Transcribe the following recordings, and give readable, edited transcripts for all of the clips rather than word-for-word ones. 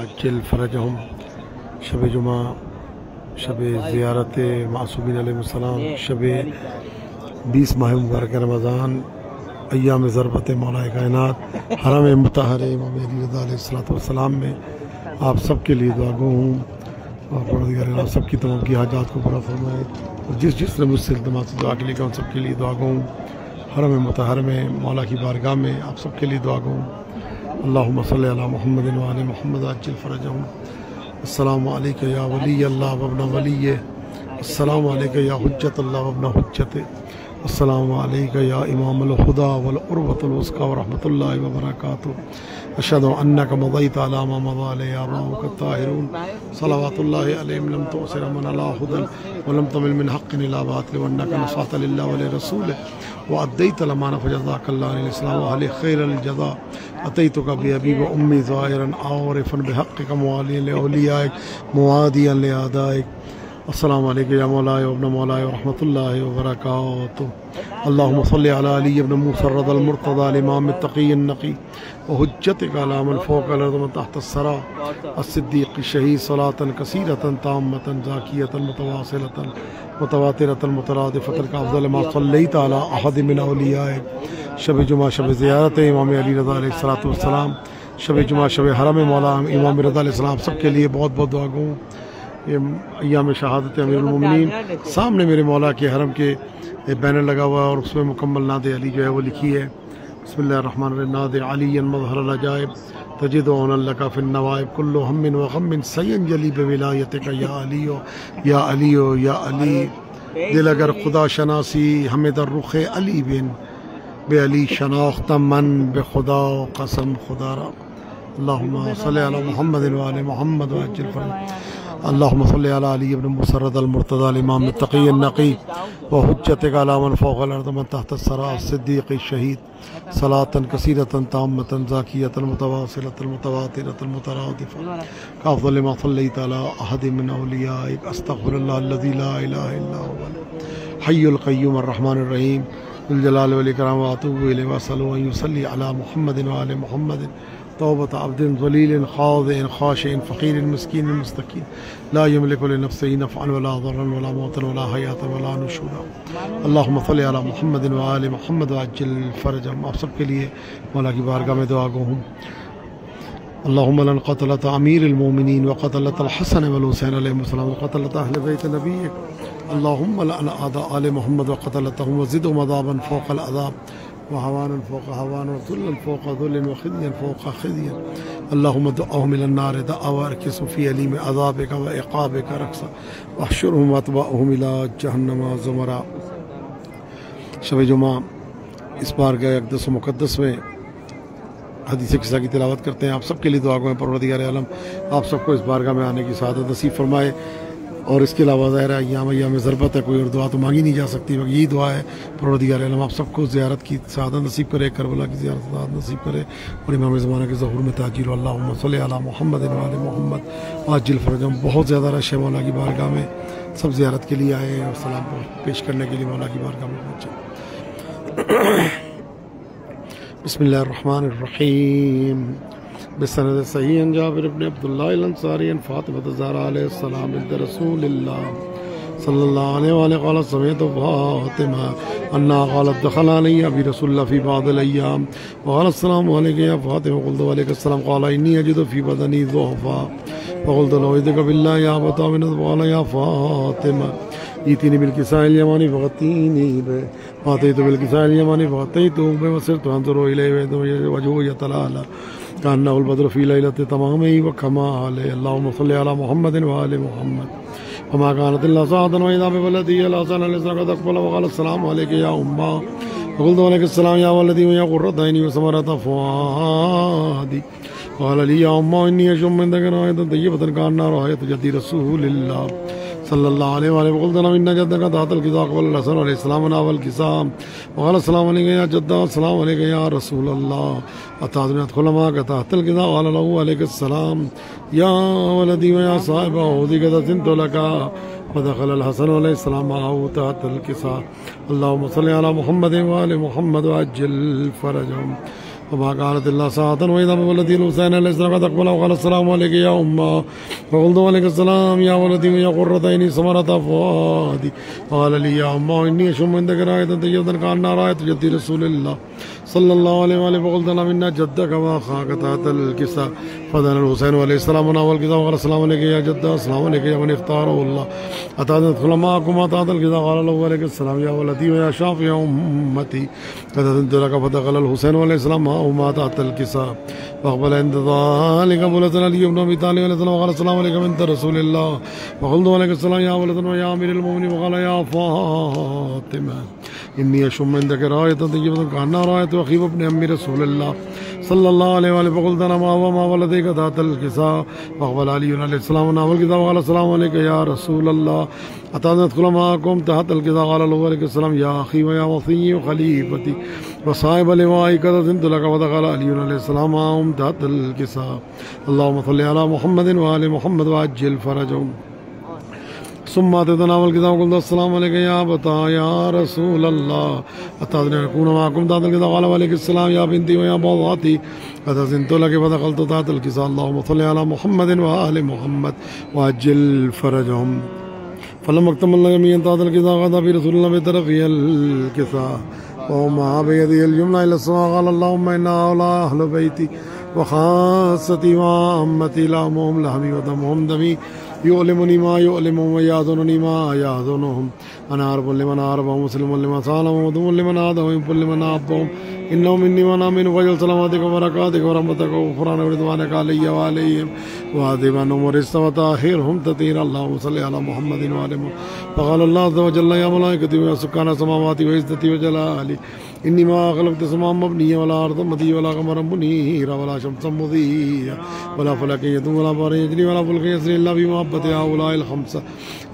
عجل فرجہم شب جمعہ، شب زیارت معصومین علیہ السلام، شب 20 ماہ مبارک رمضان، ایام ضربت مولا کائنات، حرم مطہر امام علی رضا علیہ السلام میں آپ سب کے لیے دعا گو ہوں، اور پروردگار آپ سب کی تمام کی حاجات کو پورا فرمائے، اور جس نے مجھ سے التماس دعا کے لیے کہ ان سب کے لیے دعا گو ہوں، حرم مطہر میں مولا کی بارگاہ میں آپ سب کے لیے دعا گو ہوں۔ اللہم صلی علی محمد وعلی محمد عجل فرجہم۔ السلام علیکہ یا ولی اللہ وابن ولی، السلام علیکہ یا حجت اللہ وابن حجت، السلام علیکہ یا امام الہدی والعروۃ الوثقی ورحمۃ اللہ وبرکاتہ۔ اشہد انک مضیت علی ما مضی علیہ آباؤک الطاہرون صلوات اللہ علیہم، لم تؤثر من علی ہدی ولم تمل من حق الی باطل، وانک نصحت للہ ولرسولہ وأديت الأمانة فجزاك الله عن الإسلام وأهل خير الجزاء، أتيتك بأبي وأمي ظاهرا عارفا بحقك مواليا لأوليائك مواديا لأعدائك، السلام عليك يا مولاي وابن مولاي ورحمة الله وبركاته۔ اللهم صل على علي بن موسى الرضا المرتضى الإمام التقي النقي وحجتك على من فوق الأرض ومن تحت الثرى الصديق الشهيد، صلاة كثيرة تامة زاكية متواصلة متواترة مترادفة كأفضل ما صليت على أحد من أوليائك۔ شب جمعہ، شب زیارت امام علی رضا علیہ السلام، شب جمعہ، شب حرم مولا امام رضا علیہ السلام، سب کے لیے بہت بہت دعا گو۔ یہ ایام شہادت امیر المومنین، سامنے میرے مولا کے حرم کے بینر لگا ہوا ہے، اور اس میں مکمل نعت علی جو ہے وہ لکھی ہے۔ بسم اللہ الرحمن الرحیم۔ نعت علی مظہر العجائب تجد عون لک فی النوائب، کل ہم وغم سینجلی بولایتک یا علی یا علی یا علی، دل اگر خدا شناسی ہمیں در رخ علی بن، بے علی شناخت من بے خدا قسم خدا را۔ اللہم صلی علی محمد وعلی محمد وعجل فرج۔ اللہم صلی علی علی بن موسیٰ الرضا المرتضی الامام التقی النقی وحجتک علی من فوق الارض من تحت الثری الصدیق الشہید، صلاة کثیرة تامة زاکیة متواصلة متواترة مترادفة کأفضل ما صلیت علی احد من اولیائک، استغفر اللہ الذی لا الہ الا هو الحی القیوم الرحمن الرحیم ذو الجلال والاکرام، واتوب الیہ واسألہ ان یصلی علی محمد وعلی محمد توبۃ عبد ذلیل خاضع خاشع فقیر مسکین مستکین، لا یملک لنفسہ نفعا ولا ضرا ولا موتا ولا حیاتا ولا نشورا۔ اللہم صلی علی محمد وآل محمد وعجل فرجہم۔ آپ سب کے لیے مولا کی بارگاہ میں دعا گو ہوں۔ اللہم لن قتلت امیر المومنین وقتلت الحسن والحسین علیہم السلام وقتلت اہل بیت نبیک، اللہم لعن اعداء آل محمد وقتلتہم وزدہم عذابا فوق العذاب وهوانا فوق هوان وذلا فوق ذل وخزيا فوق خزي، اللهم دعهم الى النار دعا واركسوا في أليم عذابك وعقابك رقصا واحشرهم واتبعهم الى جهنم زمرا۔ شب جمعہ اس بارگاہ اقدس و مقدس میں حدیث قصہ کی تلاوت کرتے ہیں۔ آپ سب کے لیے دعا گو ہیں، پروردگار عالم آپ سب کو اس بارگاہ میں آنے کی سعادت نصیب فرمائے، اور اس کے علاوہ ظاہر ہے ایام ضربت ہے، کوئی اور دعا تو مانگی نہیں جا سکتی، یہی دعا ہے پروردگار عالم آپ سب کو زیارت کی سعادت نصیب کرے، کربلا کی زیارت سعادت نصیب کرے، اور امام زمانہ کے ظہور میں تاجر۔ اللہم صلی علی محمد وعلی محمد وعجل فرجہم۔ بہت زیادہ رش ہے مولا کی بارگاہ میں، سب زیارت کے لیے آئے ہیں اور سلام پیش کرنے کے لیے مولا کی بارگاہ میں پہنچے۔ بسم اللہ الرحمن الرحیم۔ بسند صحیح عن جابر بن عبداللہ الانصاری عن فاطمہ الزہرا علیہ السلام بنت رسول اللہ صلی اللہ علیہ وآلہ قال سمعت فاطمہ انہا قالت دخل علی ابی رسول اللہ فی بعض الایام وقال السلام علیکم یا فاطمہ، قلت علیکم السلام، قال انی اجد فی بدنی ضعفا فقلت نعوذک باللہ یا ابا من، قال یا فاطمہ ایتینی بالکساء الیمانی فغطینی بہ، فاتیت بالکساء الیمانی فغطیت بہ، وصرت انظر الیہ وجهه یتلالى کأنہ البدر فی لیلۃ تمامہ وکمالہ۔ اللہم صلی علی محمد وآل محمد وما كانت الا ساعة واذا بولدی الحسن علیہ السلام قد اقبل وقال السلام علیک یا امہ، فقلت علیک السلام یا ولدی ویا قرۃ عینی وثمرۃ فؤادی، قال لی یا امہ انی اشم من ذکر رائحۃ طیبۃ کأنہا رائحۃ جد رسول اللہ صلی اللہ علیہ وآلہ، وقلت له ان جدک تحت الکساء، قال الحسن علیہ السلام ناول الکساء وقال السلام علیک یا جد، السلام علیک یا رسول اللہ، اتعذرنی ادخل معک تحت الکساء، قال له علیک السلام یا ولدی ویا صاحب عودی قد اذنت لک، فدخل الحسن علیہ السلام معه تحت الکساء۔ اللہم صلی علی محمد وآل محمد وعجل فرجہم۔ وما كانت إلا ساعة وإذا بولدي الحسين عليه السلام قد أقبل وقال السلام عليك يا أمه فقلت عليك السلام يا ولدي ويا قرة عيني ثمرة فؤادي قال لي يا أمه إني أشم عندك راية طيبة كأنها راية جد رسول الله صلى الله عليه وآله فقلت لنا منا جدك وأخاك تحت الكساء فدنا الحسين عليه السلام وناول الكساء وقال السلام عليك يا جد السلام عليك يا من اختاره الله أتى ندخل معكم تحت الكساء قال له عليك السلام يا ولدي ويا شافي أمتي قد أذنت لك فدخل الحسين عليه السلام معهما تحت الكساء فأقبل عند ذلك أبو الحسن علي بن أبي طالب عليه السلام وقال السلام عليكم أنت رسول الله فقلت عليك السلام يا ولد ويا أمير المؤمنين وقال يا فاطمة إني أشم عندك راية طيبة كأنها راية أخي ابن أم رسول الله صلى الله عليه وآله فقلت أنا ما هو ما ولديك تحت الكساء فأقبل علي عليه السلام وناول الكساء وقال السلام عليك يا رسول الله أتى ندخل معكم تحت الكساء قال له عليه السلام يا أخي ويا وصي وخليفتي وصاحب لوائي قد أذنت لك ودخل علي عليه السلام معهم تحت الكساء اللهم صل على محمد وآل محمد وعجل فرجهم ثم أتيتنا والكتاب وقلت السلام عليك يا أبتا يا رسول الله أتى نكون معكم تحت الكساء قال وعليك السلام يا بنتي ويا بضعتي قد أذنت لك فدخلت تحت الكساء اللهم صل على محمد وآل محمد وعجل فرجهم فلما اكتملنا جميعا تحت الكساء غدا برسول الله بطرفي الكساء وما بيده الجملة إلى السماء قال اللهم إنا هؤلاء أهل بيتي وخاصتي وعامتي لحمهم لحمي ودمهم دمي يؤلمني ما يؤلمهم ويحزنني ما يحزنهم أنا عرب لمن عربهم مسلم لمن سالمهم ومدوم لمن عادهم وينفل لمن عابهم إنهم مني وأنا منهم وجل سلامتك وبركاتك ورحمتك وغفرانك ورضوانك علي وعليهم وعذب عنهم ورزق وتأخيرهم تطهيرا اللهم صل على محمد وآل محمد فقال الله عز وجل يا ملائكتي ويا سكان السماوات وعزتي وجلالي إني ما خلقت سماء مبنية ولا أرض مدية ولا قمرا منيرا ولا شمسا مضيئا ولا فلكا ولا بحر يجري ولا فلك يسري إلا بمحبة هؤلاء الخمسة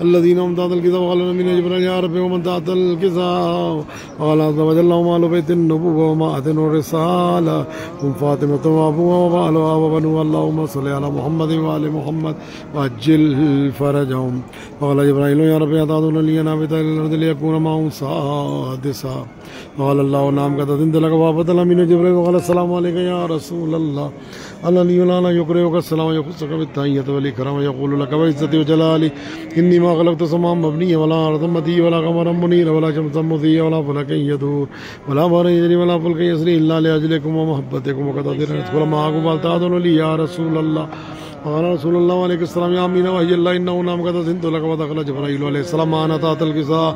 الذين هم تحت الكساء وقال من جبريل يا رب ومن تحت الكساء وقال عز وجل هم أهل بيت النبوة ومعدن الرسالة هم فاطمة وأبوها وبعلها وبنوها اللهم صل على محمد وآل محمد وعجل فرجهم وقال جبريل يا رب أتعطون لي نابتا إلى الأرض ليكون معهم سادسا وقال الله نعم قد أذنت لك وابتلى من جبريل وقال السلام عليك يا رسول الله الذي لا يقرئك السلام ويخصك بالتحية والإكرام ويقول لك بعزتي وجلالي إني ما خلقت سماء مبنية ولا أرض مدية ولا قمرا منيرا ولا شمسا مضيئا ولا فلكا يدور ولا بحر يجري ولا فلك يسري إلا لأجلكم ومحبتكم وقد أذنت ندخل معكم فلتأذنوا لي يا رسول الله قال رسول الله عليه السلام يا أمين وهي الله إنه نام قد أذنت لك ودخل جبريل عليه السلام أنا تحت الكساء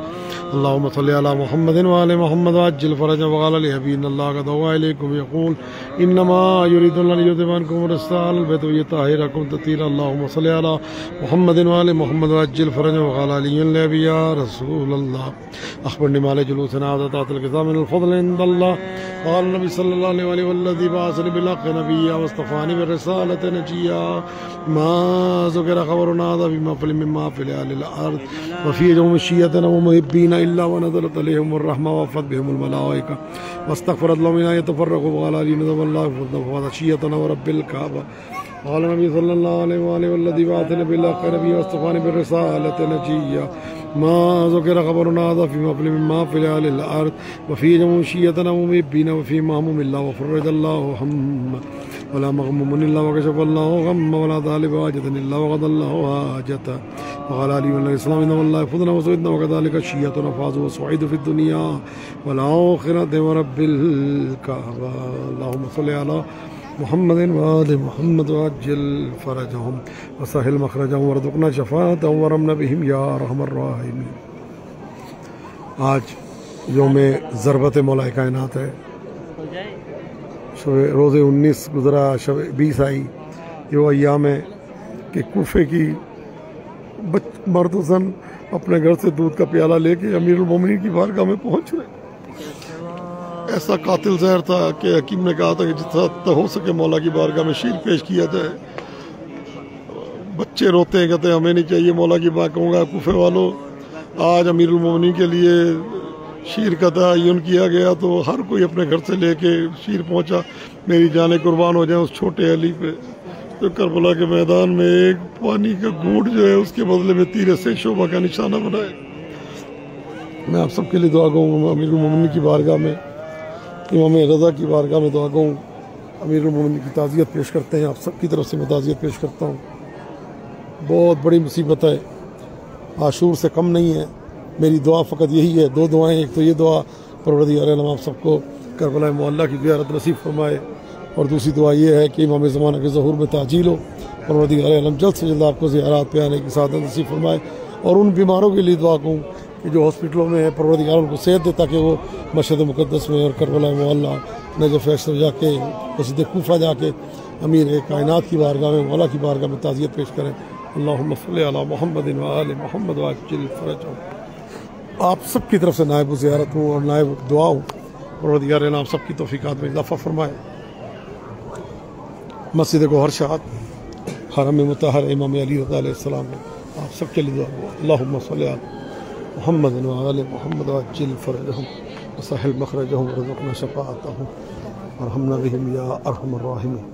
اللهم صل على محمد وآل محمد وعجل فرجا وقال لي إن الله قد أوحى إليكم يقول إنما يريد الله ليذهب عنكم الرجس أهل البيت ويطهركم تطهيرا اللهم صل على محمد وآل محمد وعجل فرجا وقال علي لأبي يا رسول الله أخبرني ما لجلوسنا هذا تحت الكساء من الفضل عند الله قال النبي صلى الله عليه وآله والذي بعثني بالحق نبيا واصطفاني بالرسالة نجيا ما ذكر خبرنا هذا في محفل من محافل أهل الأرض وفي يوم الشيعة ومحبين إلا ونزلت عليهم الرحمة ووفت بهم الملائكة واستغفرت لهم أن يتفرقوا وقال علي نزل الله فوضى شيعتنا ورب الكعبة قال النبي صلى الله عليه وآله والذي بعثني بالحق نبيا واصطفاني بالرسالة نجيا ما ذكر خبرنا هذا في محفل من محافل أهل الأرض وفي يوم الشيعة ومحبين وفي مهموم الله وفرج الله هم ولا مغموم إلا وكشف الله غم ولا طالب حاجة إلا وقضى الله حاجته وقال علي بن الإسلام إن والله فضنا وسعدنا وكذلك الشيعة فازوا وسعيدوا في الدنيا والآخرة ورب الكعبة اللهم صل على محمد وآل محمد وعجل فرجهم وسهل مخرجهم وارزقنا شفاعتهم ورحمنا بهم يا أرحم الراحمين. آج یوم ضربت مولا کائنات ہے. روز 19 گزرا، شب 20 آئی. یہ وہ ایام ہے کہ کوفے کی مرد و زن اپنے گھر سے دودھ کا پیالہ لے کے امیر المومنین کی بارگاہ میں پہنچ رہے. ایسا قاتل زہر تھا کہ حکیم نے کہا تھا کہ جتنا ہو سکے مولا کی بارگاہ میں شیر پیش کیا جائے. بچے روتے ہیں، کہتے ہیں ہمیں نہیں چاہیے مولا کی بات. کہوں گا کوفے والوں، آج امیر المومنین کے لیے شیر کا تعین کیا گیا تو ہر کوئی اپنے گھر سے لے کے شیر پہنچا. میری جانیں قربان ہو جائیں اس چھوٹے علی پہ تو کربلا کے میدان میں ایک پانی کا گھونٹ جو ہے اس کے بدلے میں تیر سے شعبہ کا نشانہ بنائے. میں آپ سب کے لیے دعا کروں گا امیر المومنین کی بارگاہ میں امام رضا کی بارگاہ میں دعا گو امیر المومنین کی تعزیت پیش کرتے ہیں. آپ سب کی طرف سے میں تعزیت پیش کرتا ہوں. بہت بڑی مصیبت ہے, عاشور سے کم نہیں ہے. میری دعا فقط یہی ہے, 2 دعائیں. ایک تو یہ دعا پروردگار عالم آپ سب کو کربلا معلیٰ کی زیارت نصیب فرمائے, اور دوسری دعا یہ ہے کہ امام زمانہ کے ظہور میں تعجیل ہو. پروردگار عالم جلد سے جلد آپ کو زیارات پہ آنے کی سعادت نصیب فرمائے. اور ان بیماروں کے لیے دعا کروں کہ جو ہاسپٹلوں میں ہیں, پروردگار ان کو صحت دے تاکہ وہ مشہد مقدس میں اور کربلا معلیٰ نجف ایسر جا کے مسجد کوفہ جا کے امیر کائنات کی بارگاہ میں مولا کی بارگاہ میں تعزیت پیش کریں. اللہم صلی علی محمد و آل محمد وعجل فرجہم. آپ سب کی طرف سے نائب زیارت ہوں اور نائب دعا ہوں. پروردگار عالم سب کی توفیقات میں اضافہ فرمائے. مسجد گوہر شاد, حرم مطہر امام علی رضا علیہ السلام میں آپ سب کے لیے دعا ہوں. اللہم صلی علی محمد و آل محمد وعجل فرجہم وسہل مخرجہم ورزقنا شفاعتہم وارحمنا بہم یا ارحم الراحمین.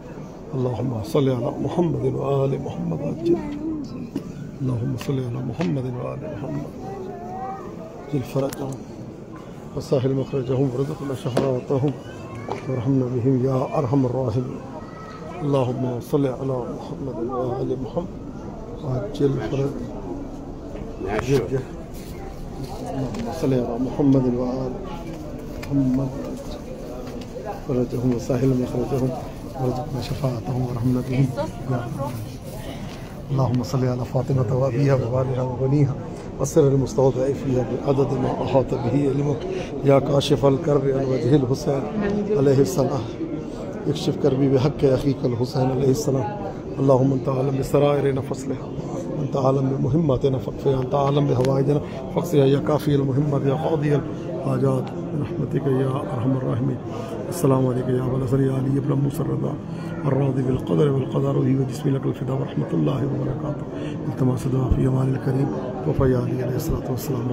اللہم صلی علی محمد و آل محمد وعجل اللہم صلی علی محمد و آل محمد وعجل فرجہم وسہل مخرجہم ورزقنا شفاعتہم وارحمنا بہم یا ارحم الراحمین. اللہم صلی علی محمد و آل محمد وعجل فرجہم صلی علی محمد و آل محمد فرجہم وسہل مخرجہم ورزقنا شفاعتہم ورحمنا بہم یا اللہم صلی علی فاطمہ و ابیہا و والدہا و بنیہا والسر المستودع فیہا بعدد ما احاط بہ علمک یا کاشف الکرب عن وجہ الحسین علیہ السلام اکشف کربی بحق اخیک الحسین علیہ السلام. اللہم انت عالم بسرائرنا فاصلحا انت عالم بمہماتنا فاقضیہا انت عالم بحوائجنا فاقضیہا یا کافی المہمات یا قاضی الحاجات برحمتک یا ارحم الراحمین. السلام علیکم یا ابا الحسن یا علی ابن موسی الرضا الراضی بالقدر والقدر وہی وجسمی لک الفدا ورحمۃ اللہ وبرکاتہ. التماس دعا فی امان الکریم وفی علی علیہ الصلوۃ والسلام.